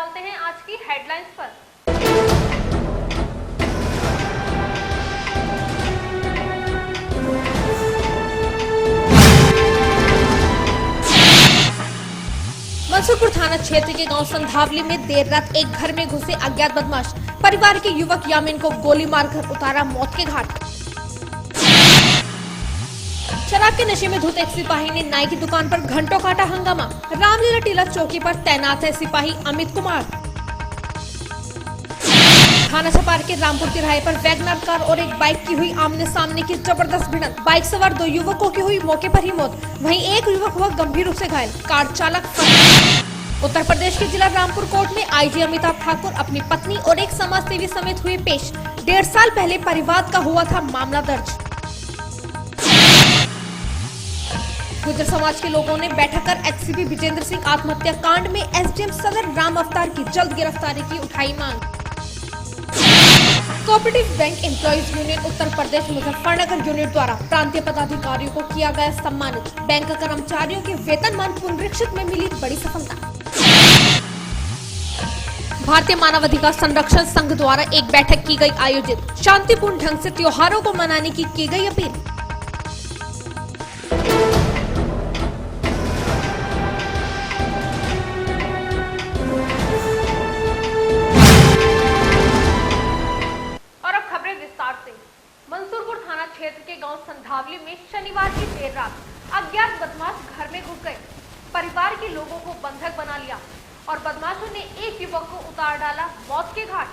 डालते हैं आज की हेडलाइंस पर। मंसूरपुर थाना क्षेत्र के गांव संधावली में देर रात एक घर में घुसे अज्ञात बदमाश, परिवार के युवक यामीन को गोली मारकर उतारा मौत के घाट। शराब के नशे में धुत एक सिपाही ने नाई की दुकान पर घंटों काटा हंगामा। रामलीला टीला चौकी पर तैनात है सिपाही अमित कुमार। थाना छपार के रामपुर तिराहे पर वैगनर कार और एक बाइक की हुई आमने सामने की जबरदस्त भिड़ंत। बाइक सवार 2 युवकों की हुई मौके पर ही मौत, वहीं एक युवक हुआ गंभीर रूप से घायल। कार चालक फरार। उत्तर प्रदेश के जिला रामपुर कोर्ट में आईजी अमिताभ ठाकुर अपनी पत्नी और एक समाजसेवी समेत हुए पेश। 1.5 साल पहले परिवाद का हुआ था मामला दर्ज। गुर्जर समाज के लोगों ने बैठक कर एचसीपी विजेंद्र सिंह आत्महत्या कांड में एसडीएम सदर राम अवतार की जल्द गिरफ्तारी की उठाई मांग। Cooperative bank employees union Uttar Pradesh Muzaffarnagar unit द्वारा प्रांतीय पदाधिकारियों को किया गया सम्मानित। बैंक कर्मचारियों के वेतनमान पुनरीक्षित में मिली बड़ी सफलता। भारतीय मानवाधिकार संरक्षण संघ द्वारा एक बैठक की गई आयोजित। शांतिपूर्ण ढंग से त्योहारों को मनाने की गई अपील। मंसूरपुर थाना क्षेत्र के गांव संधावली में शनिवार की देर रात अज्ञात बदमाश घर में घुस गए, परिवार के लोगों को बंधक बना लिया और बदमाशों ने एक युवक को उतार डाला मौत के घाट।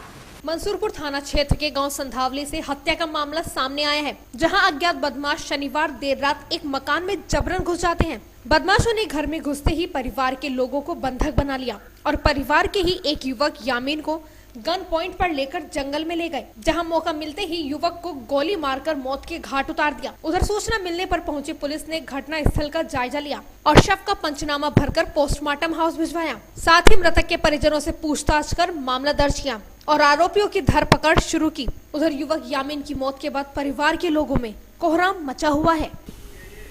मंसूरपुर थाना क्षेत्र के गांव संधावली से हत्या का मामला सामने आया है, जहां अज्ञात बदमाश शनिवार देर रात एक मकान में जबरन घुस जाते हैं। बदमाशों ने घर में घुसते ही परिवार के लोगों को बंधक बना लिया और परिवार के ही एक युवक यामीन को गन पॉइंट पर लेकर जंगल में ले गए, जहां मौका मिलते ही युवक को गोली मारकर मौत के घाट उतार दिया। उधर सूचना मिलने पर पहुंची पुलिस ने घटना स्थल का जायजा लिया और शव का पंचनामा भरकर पोस्टमार्टम हाउस भिजवाया। साथ ही मृतक के परिजनों से पूछताछ कर मामला दर्ज किया और आरोपियों की धरपकड़ शुरू की। उधर युवक यामीन की मौत के बाद परिवार के लोगों में कोहराम मचा हुआ है।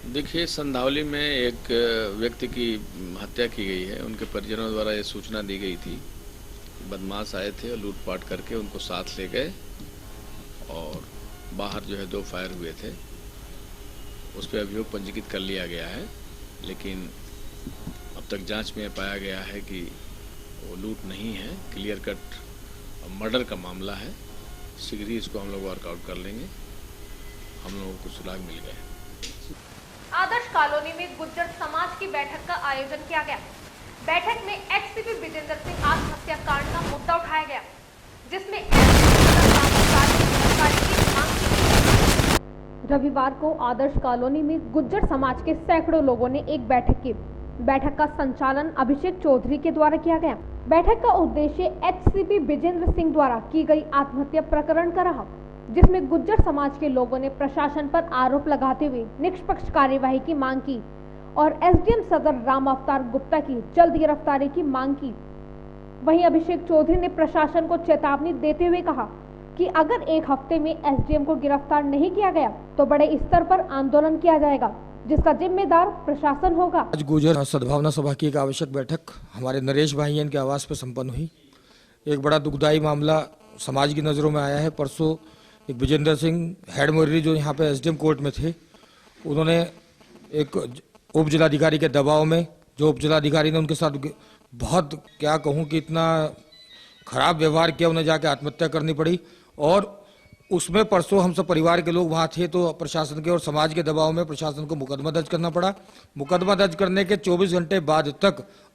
देखिए, संधावली में एक व्यक्ति की हत्या की गई है। उनके परिजनों द्वारा ये सूचना दी गई थी। बदमाश आए थे और लूटपाट करके उनको साथ ले गए और बाहर जो है 2 फायर हुए थे। उस पर अभियोग पंजीकृत कर लिया गया है, लेकिन अब तक जांच में पाया गया है कि वो लूट नहीं है, क्लियर कट मर्डर का मामला है। शीघ्र ही इसको हम लोग वर्कआउट कर लेंगे। हम लोगों को सुराग मिल गए। आदर्श कॉलोनी में गुर्जर समाज की बैठक का आयोजन किया गया। बैठक में एचसीपी विजेंद्र सिंह आत्महत्या कांड का मुद्दा उठाया गया, जिसमें रविवार को आदर्श कॉलोनी में गुर्जर समाज के सैकड़ों लोगों ने एक बैठक की। बैठक का संचालन अभिषेक चौधरी के द्वारा किया गया। बैठक का उद्देश्य एचसीपी विजेंद्र सिंह द्वारा की गई आत्महत्या प्रकरण का रहा, जिसमें गुर्जर समाज के लोगों ने प्रशासन पर आरोप लगाते हुए निष्पक्ष कार्यवाही की मांग की और एसडीएम सदर राम अवतार गुप्ता की जल्द गिरफ्तारी की मांग की। वहीं अभिषेक चौधरी ने प्रशासन को चेतावनी देते हुए कहा कि अगर 1 हफ्ते में एसडीएम को गिरफ्तार नहीं किया गया तो बड़े स्तर पर आंदोलन किया जाएगा, जिसका जिम्मेदार प्रशासन होगा। आज गुर्जर सद्भावना सभा की एक आवश्यक बैठक हमारे नरेश भाईयन के आवास पर संपन्न हुई। एक बड़ा दुखदायी मामला समाज की नज़रों में आया है। परसों एक विजेंद्र सिंह हेड मोरी जो यहाँ पे एसडीएम कोर्ट में थे, उन्होंने एक उप जिलाधिकारी के दबाव में, जो उप जिलाधिकारी ने उनके साथ बहुत क्या कहूँ कि इतना खराब व्यवहार किया, उन्हें जाके आत्महत्या करनी पड़ी। और उसमें परसों हम सब परिवार के लोग वहाँ थे, तो प्रशासन के और समाज के दबाव में प्रशासन को मुकदमा दर्ज करना पड़ा। मुकदमा दर्ज करने के 24 घंटे बाद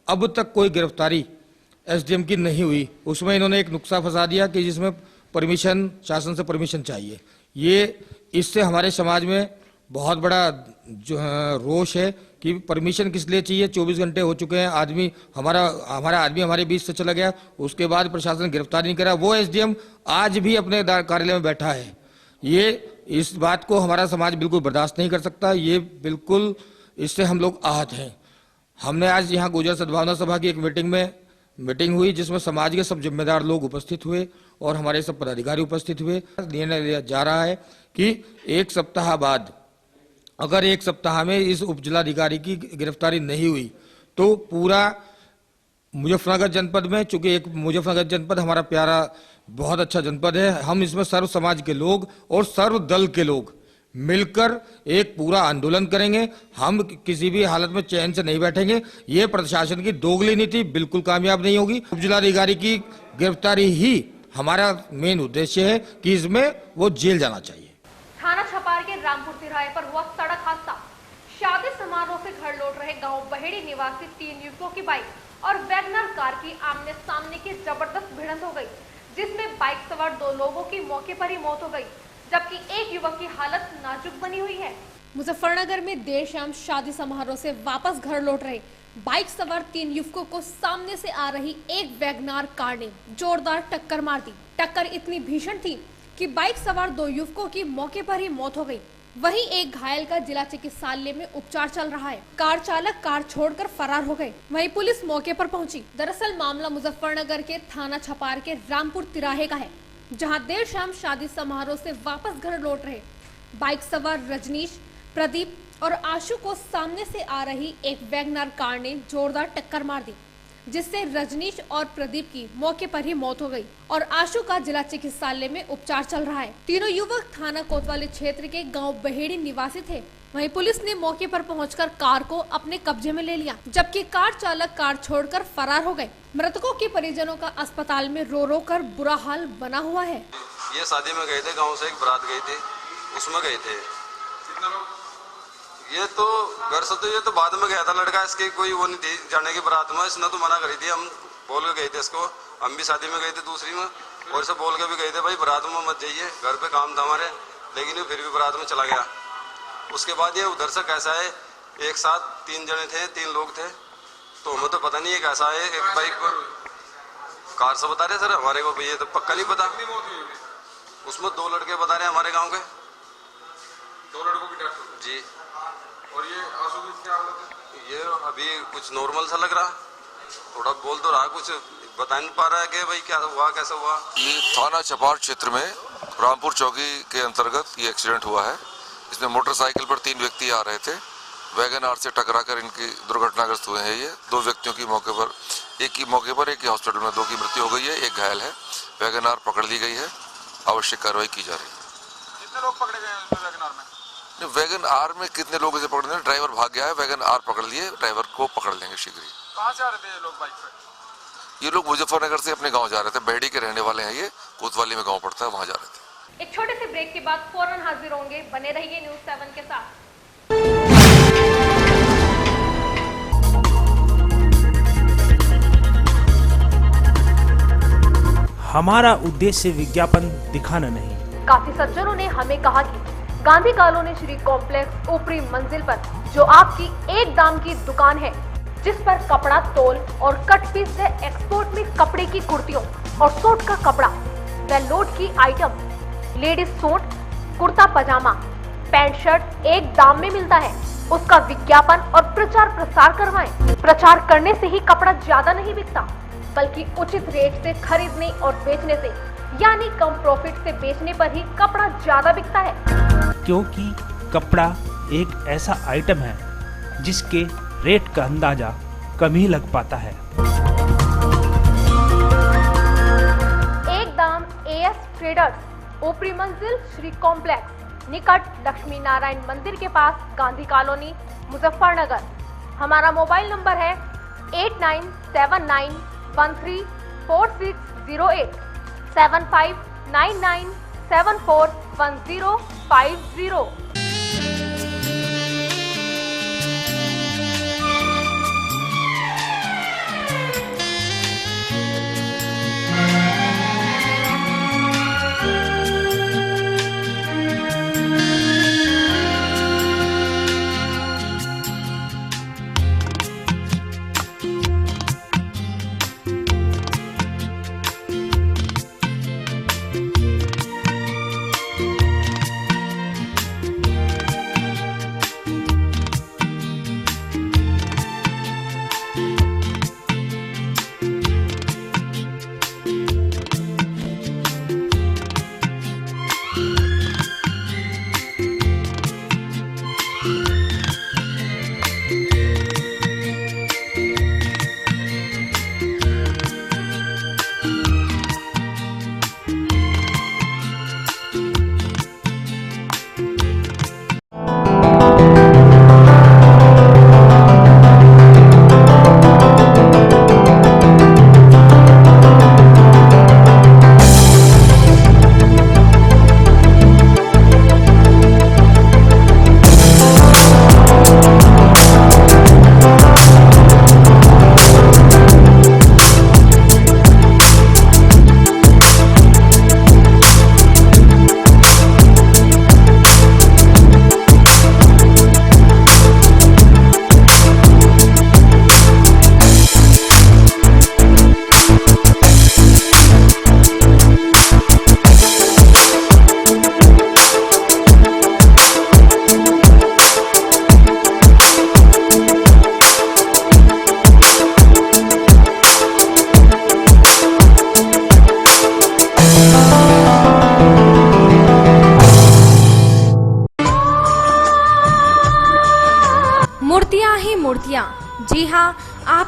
अब तक कोई गिरफ्तारी एसडीएम की नहीं हुई। उसमें इन्होंने एक नुक्सा फंसा दिया कि जिसमें परमिशन, शासन से परमिशन चाहिए। ये इससे हमारे समाज में बहुत बड़ा जो रोष है कि परमिशन किस लिए चाहिए। 24 घंटे हो चुके हैं, आदमी हमारा आदमी हमारे बीच से चला गया, उसके बाद प्रशासन गिरफ्तार नहीं करा। वो एसडीएम आज भी अपने कार्यालय में बैठा है। ये इस बात को हमारा समाज बिल्कुल बर्दाश्त नहीं कर सकता। ये बिल्कुल इससे हम लोग आहत हैं। हमने आज यहाँ गुर्जर सद्भावना सभा की एक मीटिंग हुई, जिसमें समाज के सब जिम्मेदार लोग उपस्थित हुए और हमारे सब पदाधिकारी उपस्थित हुए। निर्णय लिया जा रहा है कि 1 सप्ताह बाद, अगर 1 सप्ताह में इस उप जिलाधिकारी की गिरफ्तारी नहीं हुई तो पूरा मुजफ्फरनगर जनपद में, चूंकि एक मुजफ्फरनगर जनपद हमारा प्यारा बहुत अच्छा जनपद है, हम इसमें सर्व समाज के लोग और सर्व दल के लोग मिलकर एक पूरा आंदोलन करेंगे। हम किसी भी हालत में चैन से नहीं बैठेंगे। ये प्रशासन की दोगली नीति बिल्कुल कामयाब नहीं होगी। उप जिलाधिकारी की गिरफ्तारी ही हमारा मेन उद्देश्य है कि इसमें वो जेल जाना चाहिए। थाना छपार के रामपुर तिराहे पर हुआ सड़क हादसा। शादी समारोह से घर लौट रहे गांव बहेड़ी निवासी 3 युवकों की बाइक और वैगनर कार की आमने सामने की जबरदस्त भिड़ंत हो गई, जिसमें बाइक सवार 2 लोगों की मौके पर ही मौत हो गई, जबकि एक युवक की हालत नाजुक बनी हुई है। मुजफ्फरनगर में देर शाम शादी समारोह से वापस घर लौट रहे बाइक सवार 3 युवकों को सामने से आ रही एक वैगनार कार ने जोरदार टक्कर मार दी। टक्कर इतनी भीषण थी कि बाइक सवार 2 युवकों की मौके पर ही मौत हो गई। वहीं एक घायल का जिला चिकित्सालय में उपचार चल रहा है। कार चालक कार छोड़कर फरार हो गए। वहीं पुलिस मौके पर पहुंची। दरअसल मामला मुजफ्फरनगर के थाना छपार के रामपुर तिराहे का है, जहां देर शाम शादी समारोह से वापस घर लौट रहे बाइक सवार रजनीश, प्रदीप और आशु को सामने से आ रही एक वैगनर कार ने जोरदार टक्कर मार दी, जिससे रजनीश और प्रदीप की मौके पर ही मौत हो गई और आशु का जिला चिकित्सालय में उपचार चल रहा है। तीनों युवक थाना कोतवाली क्षेत्र के गांव बहेड़ी निवासी थे। वहीं पुलिस ने मौके पर पहुंचकर कार को अपने कब्जे में ले लिया, जबकि कार चालक कार छोड़कर फरार हो गए। मृतकों के परिजनों का अस्पताल में रो रो कर बुरा हाल बना हुआ है। ये शादी में गए थे, गाँव से एक बारात गई थी, उसमें गए थे। ये तो घर से तो ये तो बाद में गया था लड़का, इसके कोई वो नहीं थी जाने की बारात में। इसने तो मना करी थी, हम बोल के गए थे इसको। हम भी शादी में गए थे दूसरी में, और इसे बोल के भी गए थे भाई बारात में मत जाइए, घर पे काम था हमारे, लेकिन ये फिर भी बारात में चला गया। उसके बाद ये उधर से कैसा है, एक साथ 3 जने थे, 3 लोग थे, तो हमें तो पता नहीं है कैसा है। एक बाइक पर कार से बता रहे सर हमारे को, ये तो पक्का नहीं पता। उसमें 2 लड़के बता रहे हमारे गाँव के, 2 लड़कों की डेथ हो जी। और ये आंसू की क्या हालत है? ये अभी कुछ नॉर्मल सा लग रहा, थोड़ा बोल तो रहा, कुछ बता नहीं पा रहा है कि भाई क्या हुआ, कैसा हुआ। ये थाना छपार क्षेत्र में रामपुर चौकी के अंतर्गत ये एक्सीडेंट हुआ है। इसमें मोटरसाइकिल पर 3 व्यक्ति आ रहे थे, वैगन आर से टकराकर इनकी दुर्घटनाग्रस्त हुए हैं। ये 2 व्यक्तियों की मौके पर, एक की मौके पर, एक की हॉस्पिटल में, 2 की मृत्यु हो गई है, एक घायल है। वैगन आर पकड़ ली गई है, आवश्यक कार्रवाई की जा रही है। कितने लोग पकड़े गए हैं वैगन आर में? वैगन आर में कितने लोग इसे पकड़ने, ड्राइवर भाग गया है, वैगन आर पकड़ लिए, ड्राइवर को पकड़ लेंगे शीघ्र ही। कहाँ से आ रहे थे ये लोग बाइक पे? ये लोग मुजफ्फरनगर से अपने गांव जा रहे थे, बहेड़ी के रहने वाले हैं। ये कोतवाली में गांव पड़ता है, वहां जा रहे थे। एक छोटे से ब्रेक के बाद फौरन हाजिर होंगे, बने रहिए न्यूज़ 7 के साथ। हमारा उद्देश्य विज्ञापन दिखाना नहीं। काफी सज्जनों ने हमें कहा कि गांधी कॉलोनी श्री कॉम्प्लेक्स ऊपरी मंजिल पर जो आपकी एक दाम की दुकान है, जिस पर कपड़ा तोल और कट पीस से एक्सपोर्ट में कपड़े की कुर्तियों और सूट का कपड़ा व लोड की आइटम, लेडीज सूट, कुर्ता पजामा, पैंट शर्ट एक दाम में मिलता है, उसका विज्ञापन और प्रचार प्रसार करवाएं। प्रचार करने से ही कपड़ा ज्यादा नहीं बिकता, बल्कि उचित रेट से खरीदने और बेचने से, यानी कम प्रॉफिट से बेचने पर ही कपड़ा ज्यादा बिकता है। क्योंकि कपड़ा एक ऐसा आइटम है जिसके रेट का अंदाजा कम ही लग पाता है। एक दाम एएस ट्रेडर्स, ऊपरी मंजिल श्री कॉम्प्लेक्स, निकट लक्ष्मी नारायण मंदिर के पास, गांधी कॉलोनी, मुजफ्फरनगर। हमारा मोबाइल नंबर है 8979134608 7599741050।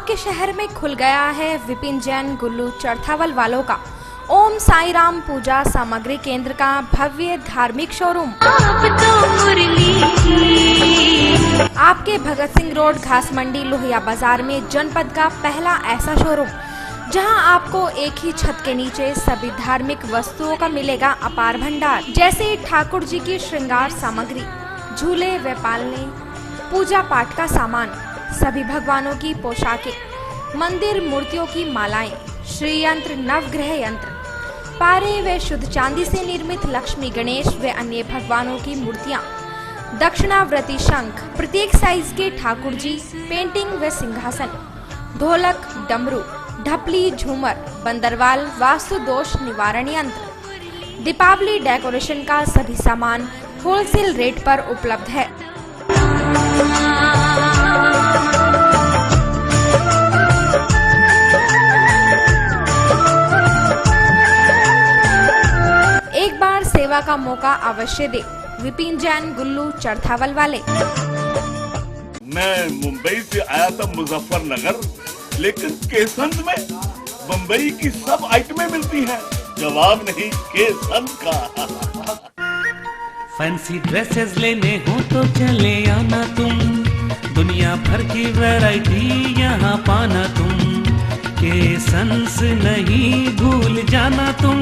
आपके शहर में खुल गया है विपिन जैन गुल्लू चरथावल वालों का ओम साई राम पूजा सामग्री केंद्र का भव्य धार्मिक शोरूम। आपके भगत सिंह रोड घास मंडी लोहिया बाजार में जनपद का पहला ऐसा शोरूम जहां आपको एक ही छत के नीचे सभी धार्मिक वस्तुओं का मिलेगा अपार भंडार, जैसे ठाकुर जी की श्रृंगार सामग्री, झूले व पालने, पूजा पाठ का सामान, सभी भगवानों की पोशाकें, मंदिर मूर्तियों की मालाएं, श्री यंत्र, नवग्रह यंत्र, पारे व शुद्ध चांदी से निर्मित लक्ष्मी गणेश व अन्य भगवानों की मूर्तियां, दक्षिणाव्रती शंख, प्रत्येक साइज के ठाकुर जी, पेंटिंग व सिंहासन, ढोलक, डमरू, ढपली, झूमर, बंदरवाल, वास्तु दोष निवारण यंत्र, दीपावली डेकोरेशन का सभी सामान होलसेल रेट पर उपलब्ध है। एक बार सेवा का मौका अवश्य दे विपिन जैन गुल्लू चरथावल वाले। मैं मुंबई से आया था मुजफ्फरनगर, लेकिन केसंत में मुंबई की सब आइटमें मिलती हैं, जवाब नहीं केसंत का। फैंसी ड्रेसेस लेने हो तो चले आना तुम, दुनिया भर की वैरायटी यहाँ पाना तुम, केसंस नहीं भूल जाना तुम,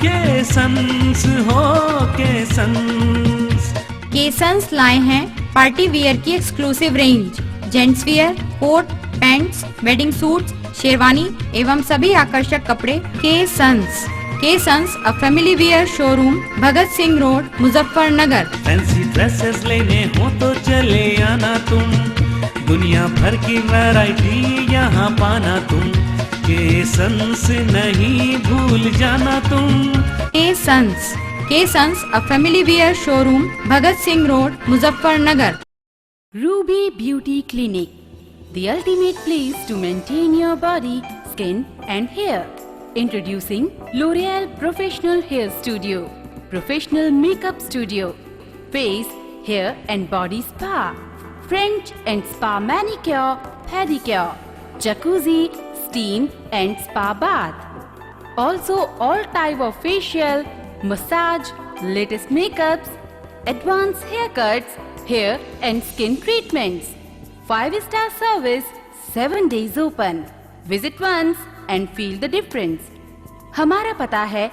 केसंस हो केसंस। केसंस लाए हैं पार्टी वियर की exclusive range, gents wear, coat, pants, wedding suits, sherwani एवं सभी आकर्षक कपड़े। Kesons a family wear showroom, Bhagat Singh road, Muzaffarnagar. Fancy dresses लेने हो तो चले आना तुम, दुनिया भर की वैरायटी यहाँ पाना तुम, केसंस नहीं भूल जाना तुम। Kesons a family wear showroom, Bhagat Singh road, Muzaffarnagar. Ruby Beauty Clinic, the ultimate place to maintain your body, skin and hair. Introducing L'Oreal Professional Hair Studio, Professional Makeup Studio, Face, Hair and Body Spa, French and Spa Manicure, Pedicure, Jacuzzi, Steam and Spa Bath. Also all type of facial, massage, latest makeups, advanced haircuts, hair and skin treatments. 5-star service, 7 days open. Visit once and feel the difference. हमारा पता है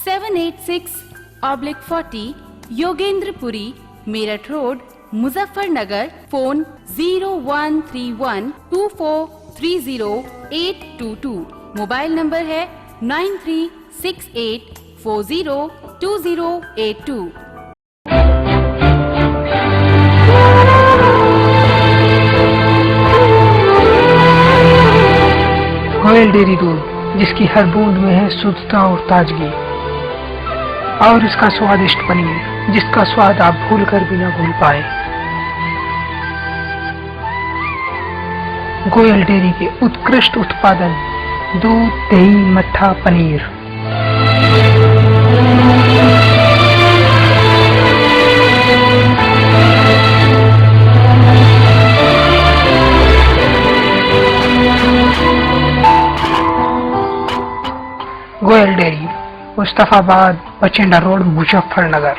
786/40 Yogendrapuri, Meerut road, Muzaffarnagar. Phone 013124308222। Mobile number है 9368402082। Goyal dairy दूध, जिसकी हर बूंद में है शुद्धता और ताजगी, और इसका स्वादिष्ट पनीर, जिसका स्वाद आप भूल कर भी ना भूल पाए। गोयल डेयरी के उत्कृष्ट उत्पादन दूध, दही, मट्ठा, पनीर। Goyal dairy, Mustafabad, Bachhenda road, Muzaffarnagar.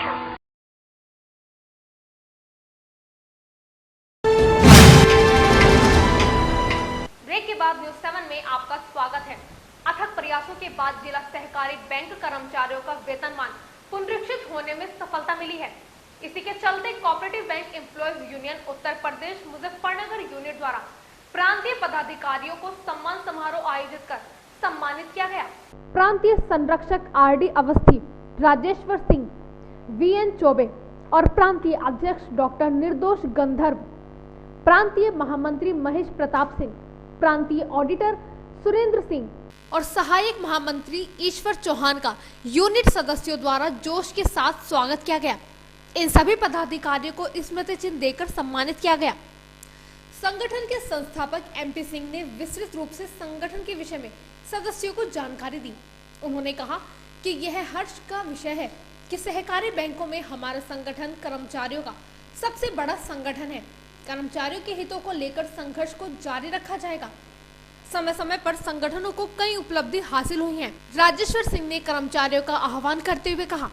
Break के बाद न्यूज़ 7 में आपका स्वागत है। अथक प्रयासों के बाद जिला सहकारी बैंक कर्मचारियों का वेतनमान पुनरीक्षित होने में सफलता मिली है। इसी के चलते cooperative bank employees union Uttar Pradesh Muzaffarnagar unit द्वारा प्रांतीय पदाधिकारियों को सम्मान समारोह आयोजित कर सम्मानित किया गया। प्रांतीय संरक्षक आरडी अवस्थी, राजेश्वर सिंह, वीएन चौबे और प्रांतीय अध्यक्ष डॉक्टर निर्दोष गंधर्व, प्रांतीय महामंत्री महेश प्रताप सिंह, प्रांतीय ऑडिटर सुरेंद्र सिंह और सहायक महामंत्री ईश्वर चौहान का यूनिट सदस्यों द्वारा जोश के साथ स्वागत किया गया। इन सभी पदाधिकारियों को स्मृति चिन्ह देकर सम्मानित किया गया। संगठन के संस्थापक एमपी सिंह ने विस्तृत रूप से संगठन के विषय में सदस्यों को जानकारी दी। उन्होंने कहा कि यह हर्ष का विषय है कि सहकारी बैंकों में हमारा संगठन कर्मचारियों का सबसे बड़ा संगठन है। कर्मचारियों के हितों को लेकर संघर्ष को जारी रखा जाएगा। समय समय पर संगठनों को कई उपलब्धि हासिल हुई हैं। राजेश्वर सिंह ने कर्मचारियों का आह्वान करते हुए कहा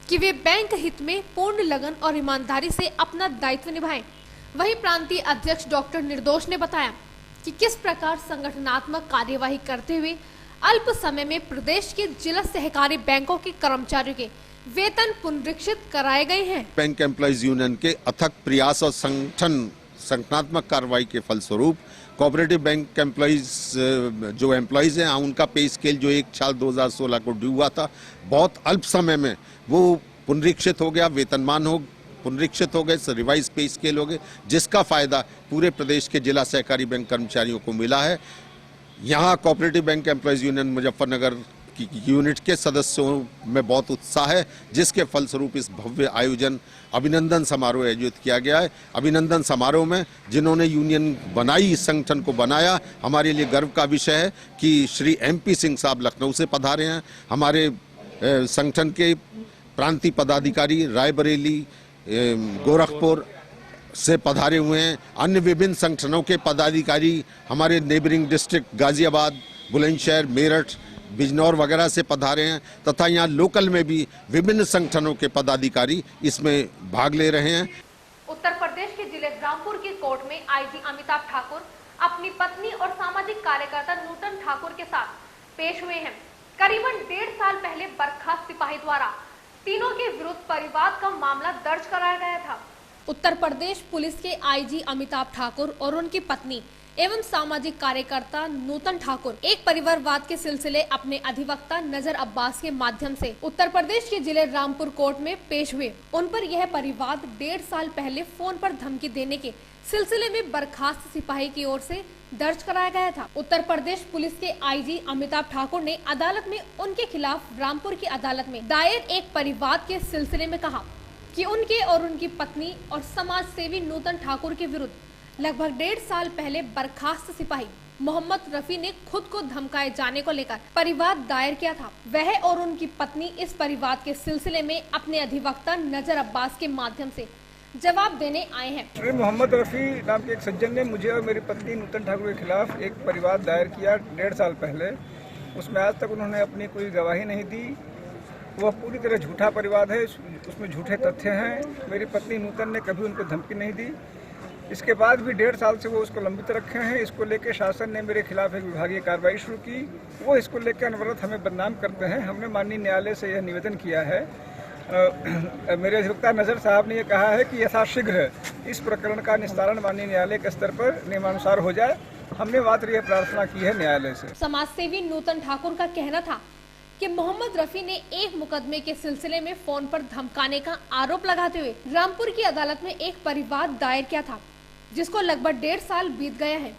कि वे बैंक हित में पूर्ण लगन और ईमानदारी से अपना दायित्व निभाएं। वहीं प्रांतीय अध्यक्ष डॉक्टर निर्दोष ने बताया कि किस प्रकार संगठनात्मक कार्यवाही करते हुए अल्प समय में प्रदेश के जिला सहकारी बैंकों के कर्मचारियों के वेतन पुनरीक्षित कराए गए हैं। बैंक एम्प्लॉइज यूनियन के अथक प्रयास और संगठनात्मक कार्रवाई के फलस्वरूप कोऑपरेटिव बैंक एम्प्लॉइज जो एम्प्लॉइज हैं उनका पे स्केल जो एक साल 2016 को ड्यू हुआ था, बहुत अल्प समय में वो पुनरीक्षित हो गया, वेतनमान हो पुनरीक्षित हो गए, रिवाइज पे स्केल हो गए, जिसका फायदा पूरे प्रदेश के जिला सहकारी बैंक कर्मचारियों को मिला है। यहाँ cooperative bank employees union Muzaffarnagar की यूनिट के सदस्यों में बहुत उत्साह है, जिसके फलस्वरूप इस भव्य आयोजन अभिनंदन समारोह आयोजित किया गया है। अभिनंदन समारोह में जिन्होंने यूनियन बनाई, इस संगठन को बनाया, हमारे लिए गर्व का विषय है कि श्री MP सिंह साहब लखनऊ से पधारे हैं। हमारे संगठन के प्रांतीय पदाधिकारी रायबरेली, गोरखपुर से पधारे हुए हैं। अन्य विभिन्न संगठनों के पदाधिकारी हमारे नेबरिंग डिस्ट्रिक्ट गाजियाबाद, बुलंदशहर, मेरठ, बिजनौर वगैरह से पधारे हैं तथा यहाँ लोकल में भी विभिन्न संगठनों के पदाधिकारी इसमें भाग ले रहे हैं। उत्तर प्रदेश के जिले रामपुर की कोर्ट में IG अमिताभ ठाकुर अपनी पत्नी और सामाजिक कार्यकर्ता नूतन ठाकुर के साथ पेश हुए हैं। करीबन 1.5 साल पहले बर्खास्त सिपाही द्वारा तीनों के विरुद्ध परिवाद का मामला दर्ज कराया गया था। उत्तर प्रदेश पुलिस के IG अमिताभ ठाकुर और उनकी पत्नी एवं सामाजिक कार्यकर्ता नूतन ठाकुर एक परिवारवाद के सिलसिले अपने अधिवक्ता नजर अब्बास के माध्यम से उत्तर प्रदेश के जिले रामपुर कोर्ट में पेश हुए। उन पर यह परिवाद 1.5 साल पहले फोन पर धमकी देने के सिलसिले में बर्खास्त सिपाही की ओर से दर्ज कराया गया था। उत्तर प्रदेश पुलिस के IG अमिताभ ठाकुर ने अदालत में उनके खिलाफ रामपुर की अदालत में दायर एक परिवाद के सिलसिले में कहा कि उनके और उनकी पत्नी और समाज सेवी नूतन ठाकुर के विरुद्ध लगभग 1.5 साल पहले बर्खास्त सिपाही मोहम्मद रफी ने खुद को धमकाए जाने को लेकर परिवाद दायर किया था। वह और उनकी पत्नी इस परिवाद के सिलसिले में अपने अधिवक्ता नजर अब्बास के माध्यम से जवाब देने आए हैं। श्री मोहम्मद रफी नाम के एक सज्जन ने मुझे और मेरी पत्नी नूतन ठाकुर के खिलाफ एक परिवाद दायर किया 1.5 साल पहले। उसमें आज तक उन्होंने अपनी कोई गवाही नहीं दी। वह पूरी तरह झूठा परिवाद है, उसमें झूठे तथ्य हैं। मेरी पत्नी नूतन ने कभी उनको धमकी नहीं दी। इसके बाद भी 1.5 साल से वो उसको लंबित रखे हैं। इसको लेकर शासन ने मेरे खिलाफ एक विभागीय कार्रवाई शुरू की। वो इसको लेकर अनवरत हमें बदनाम करते हैं। हमने माननीय न्यायालय से यह निवेदन किया है। मेरे अधिवक्ता नजर साहब ने यह कहा है कि यथाशीघ्र इस प्रकरण का निस्तारण माननीय न्यायालय के स्तर पर नियमानुसार हो जाए। हमने मात्र यह प्रार्थना की है न्यायालय से। समाज सेवी नूतन ठाकुर का कहना था कि मोहम्मद रफी ने एक मुकदमे के सिलसिले में फोन पर धमकाने का आरोप लगाते हुए रामपुर की अदालत में एक परिवाद दायर किया था, जिसको लगभग 1.5 साल बीत गया है।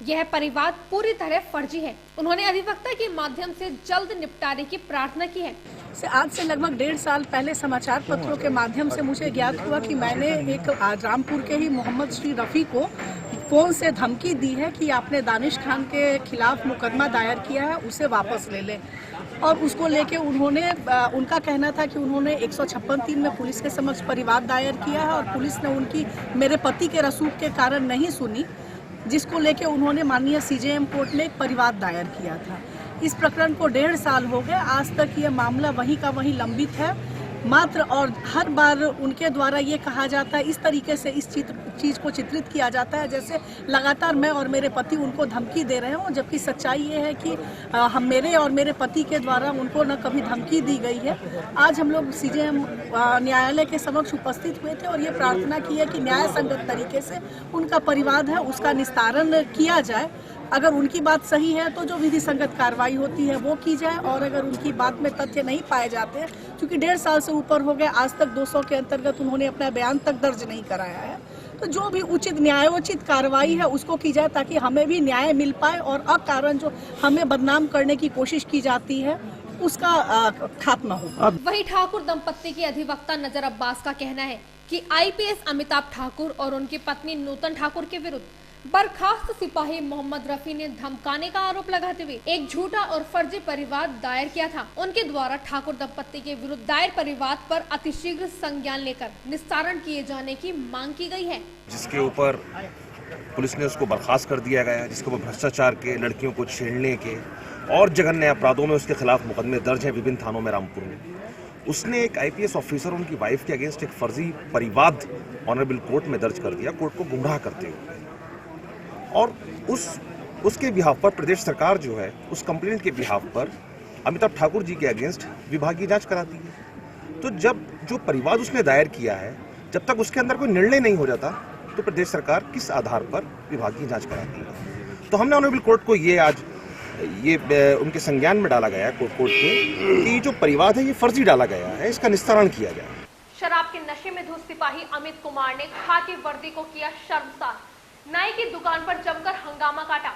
यह परिवाद पूरी तरह फर्जी है। उन्होंने अधिवक्ता के माध्यम से जल्द निपटारे की प्रार्थना की है। आज से लगभग 1.5 साल पहले समाचार पत्रों के माध्यम से मुझे ज्ञात हुआ कि मैंने एक रामपुर के ही मोहम्मद श्री रफी को फोन से धमकी दी है कि आपने दानिश खान के खिलाफ मुकदमा दायर किया है, उसे वापस ले लें। और उसको लेके उन्होंने उनका कहना था कि उन्होंने 156(3) में पुलिस के समक्ष परिवाद दायर किया है और पुलिस ने उनकी मेरे पति के रसूख के कारण नहीं सुनी, जिसको लेके उन्होंने माननीय CJM कोर्ट में एक परिवाद दायर किया था। इस प्रकरण को 1.5 साल हो गए। आज तक यह मामला वहीं का वहीं लंबित है मात्र। और हर बार उनके द्वारा ये कहा जाता है, इस तरीके से इस चीज़ को चित्रित किया जाता है जैसे लगातार मैं और मेरे पति उनको धमकी दे रहे हों, जबकि सच्चाई ये है कि हम मेरे और मेरे पति के द्वारा उनको न कभी धमकी दी गई है। आज हम लोग CJM न्यायालय के समक्ष उपस्थित हुए थे और ये प्रार्थना की है कि न्याय संगत तरीके से उनका परिवाद है उसका निस्तारण किया जाए। अगर उनकी बात सही है तो जो विधि संगत कार्रवाई होती है वो की जाए, और अगर उनकी बात में तथ्य नहीं पाए जाते हैं, क्योंकि 1.5 साल से ऊपर हो गए, आज तक 200 के अंतर्गत उन्होंने अपना बयान तक दर्ज नहीं कराया है, तो जो भी उचित न्यायोचित कार्रवाई है उसको की जाए ताकि हमें भी न्याय मिल पाए और अकारण जो हमें बदनाम करने की कोशिश की जाती है उसका खात्मा हो। वही ठाकुर दंपत्ति के अधिवक्ता नजर अब्बास का कहना है कि IPS अमिताभ ठाकुर और उनकी पत्नी नूतन ठाकुर के विरुद्ध बर्खास्त सिपाही मोहम्मद रफी ने धमकाने का आरोप लगाते हुए एक झूठा और फर्जी परिवाद दायर किया था। उनके द्वारा ठाकुर दंपत्ति के विरुद्ध दायर परिवाद पर अतिशीघ्र संज्ञान लेकर निस्तारण किए जाने की मांग की गई है, जिसके ऊपर पुलिस ने उसको बर्खास्त कर दिया गया, जिसके ऊपर भ्रष्टाचार के, लड़कियों को छेड़ने के और जघन्य अपराधों में उसके खिलाफ मुकदमे दर्ज हैं विभिन्न थानों में रामपुर में। उसने एक IPS ऑफिसर और उनकी वाइफ के अगेंस्ट एक फर्जी परिवाद ऑनरेबल कोर्ट में दर्ज कर दिया, कोर्ट को गुमराह करते हुए। और उसके बिहाफ पर प्रदेश सरकार जो है उस कंप्लेंट के बिहाफ पर अमिताभ ठाकुर जी के अगेंस्ट विभागीय जांच कराती है। तो जब जो परिवाद उसने दायर किया है, जब तक उसके अंदर कोई निर्णय नहीं हो जाता तो प्रदेश सरकार किस आधार पर विभागीय जांच कराती है। तो हमने ऑनरेबल कोर्ट को ये आज उनके संज्ञान में डाला गया है कोर्ट के कि जो परिवाद है ये फर्जी डाला गया है, इसका निस्तारण किया जाए। शराब के नशे में धुत सिपाही अमित कुमार ने खाकी वर्दी को किया शर्मसार, नाई की दुकान पर जमकर हंगामा काटा।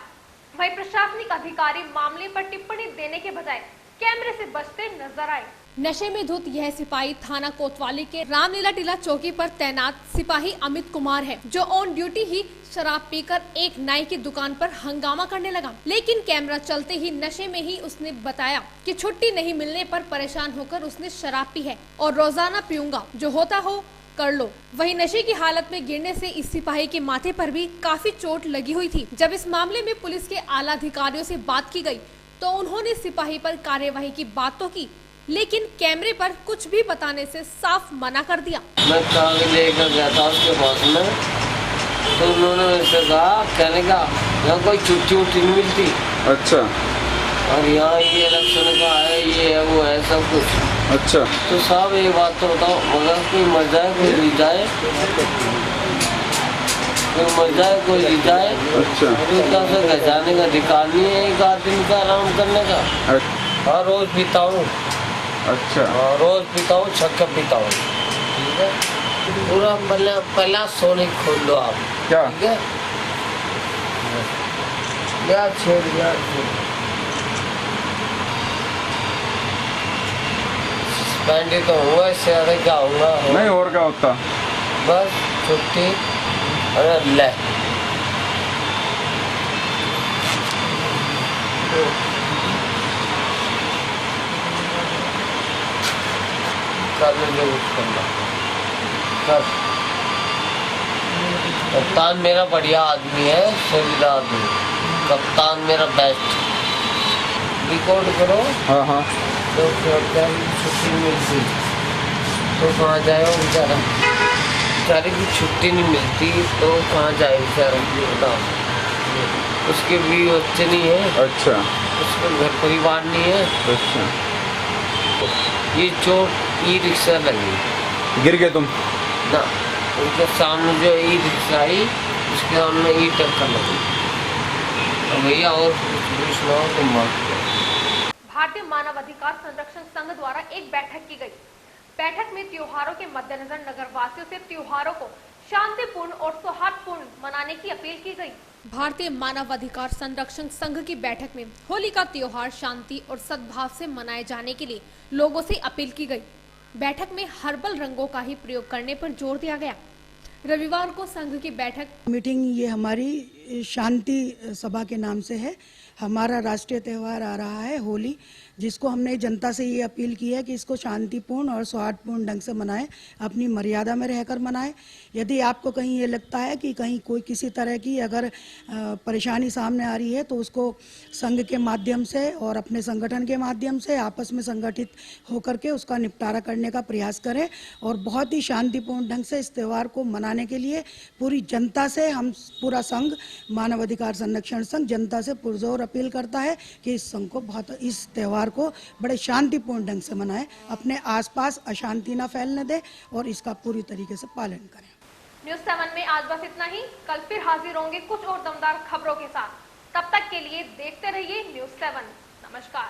वहीं प्रशासनिक अधिकारी मामले पर टिप्पणी देने के बजाय कैमरे से बचते नजर आए। नशे में धुत यह सिपाही थाना कोतवाली के रामलीला टीला चौकी पर तैनात सिपाही अमित कुमार है, जो ऑन ड्यूटी ही शराब पीकर एक नाई की दुकान पर हंगामा करने लगा। लेकिन कैमरा चलते ही नशे में ही उसने बताया कि छुट्टी नहीं मिलने पर परेशान होकर उसने शराब पी है और रोजाना पीऊंगा, जो होता हो कर लो। वहीं नशे की हालत में गिरने से इस सिपाही के माथे पर भी काफी चोट लगी हुई थी। जब इस मामले में पुलिस के आला अधिकारियों से बात की गई तो उन्होंने सिपाही पर कार्यवाही की बात तो की, लेकिन कैमरे पर कुछ भी बताने से साफ मना कर दिया। मैं कागज लेकर गया था उसके पास में, तो उन्होंने उससे कहा, कहने का यहाँ कोई छुट्टी उट्टी नहीं मिलती। अच्छा। और यहाँ ये इलेक्शन का है, ये है, वो है, सब कुछ। अच्छा। तो साहब एक बात तो बताओ, मगर कोई मर जाए कोई जी जाए, कोई मर जाए कोई जी जाए। अच्छा। तो घर जाने का अधिकार नहीं है एक आदमी का आराम करने का। हाँ, रोज पीता हूँ। अच्छा। रोज पीता हूँ, छक्का पीता हूँ। ठीक है, पूरा पहला सोने खोल लो आप। क्या? ठीक है, यार छेड़ यार सस्पेंड तो हुआ, इससे ज्यादा क्या होगा? नहीं, और क्या होता? बस छुट्टी। अरे ले कप्तान मेरा बढ़िया आदमी है, सुविधा आदमी। कप्तान मेरा बेस्ट। रिकॉर्ड करो। हाँ हाँ। तो छुट्टी मिलती तो कहाँ जाए वो बेचारा? बेचारे की छुट्टी नहीं मिलती तो कहाँ जाए बेचारा, बताओ। उसके भी बच्चे नहीं है। अच्छा। उसका घर परिवार नहीं है। अच्छा। ये चोट ई रिक्शा लगी। गिर गए तुम? ना, उनके सामने जो ई रिक्शा आई उसके सामने ई टक्कर लगी। भैया और कुछ ना हो तो मत। भारतीय मानव अधिकार संरक्षण संघ द्वारा एक बैठक की गई। बैठक में त्योहारों के मद्देनजर नगर वासियों से त्योहारों को शांतिपूर्ण और सौहार्दपूर्ण मनाने की अपील की गई। भारतीय मानव अधिकार संरक्षण संघ की बैठक में होली का त्योहार शांति और सद्भाव से मनाए जाने के लिए लोगों से अपील की गई। बैठक में हर्बल रंगों का ही प्रयोग करने पर जोर दिया गया। रविवार को संघ की बैठक मीटिंग ये हमारी शांति सभा के नाम से है। हमारा राष्ट्रीय त्यौहार आ रहा है होली, जिसको हमने जनता से ये अपील की है कि इसको शांतिपूर्ण और सौहार्दपूर्ण ढंग से मनाएं, अपनी मर्यादा में रहकर मनाएं। यदि आपको कहीं ये लगता है कि कहीं कोई किसी तरह की अगर परेशानी सामने आ रही है तो उसको संघ के माध्यम से और अपने संगठन के माध्यम से आपस में संगठित होकर के उसका निपटारा करने का प्रयास करें। और बहुत ही शांतिपूर्ण ढंग से इस त्यौहार को मनाने के लिए पूरी जनता से हम पूरा संघ मानव अधिकार संरक्षण संघ जनता से पुरजोर अपील करता है कि इस संघ को इस त्यौहार को बड़े शांतिपूर्ण ढंग से मनाएं, अपने आसपास अशांति ना फैलने दें और इसका पूरी तरीके से पालन करें। न्यूज़ 7 में आज बस इतना ही। कल फिर हाजिर होंगे कुछ और दमदार खबरों के साथ। तब तक के लिए देखते रहिए न्यूज़ 7। नमस्कार।